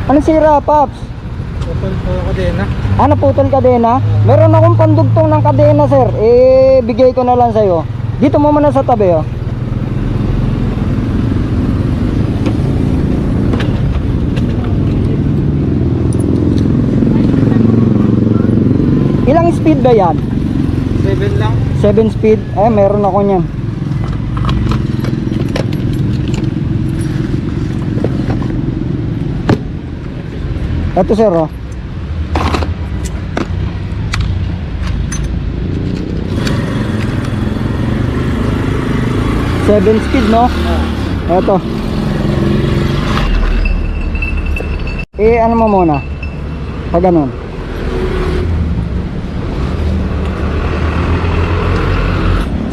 Ano sira, Paps? Putol po kadena. Ah, naputol kadena? Meron akong pandugtong ng kadena, sir. Eh, bigay ko na lang sa'yo. Dito mo muna sa tabi, oh. Ilang speed ba yan? 7 lang. 7 speed? Eh, meron ako niyan. Ito, sir, oh. Seven speed, no? Ito. Eh, ano mo muna? Pag ganun.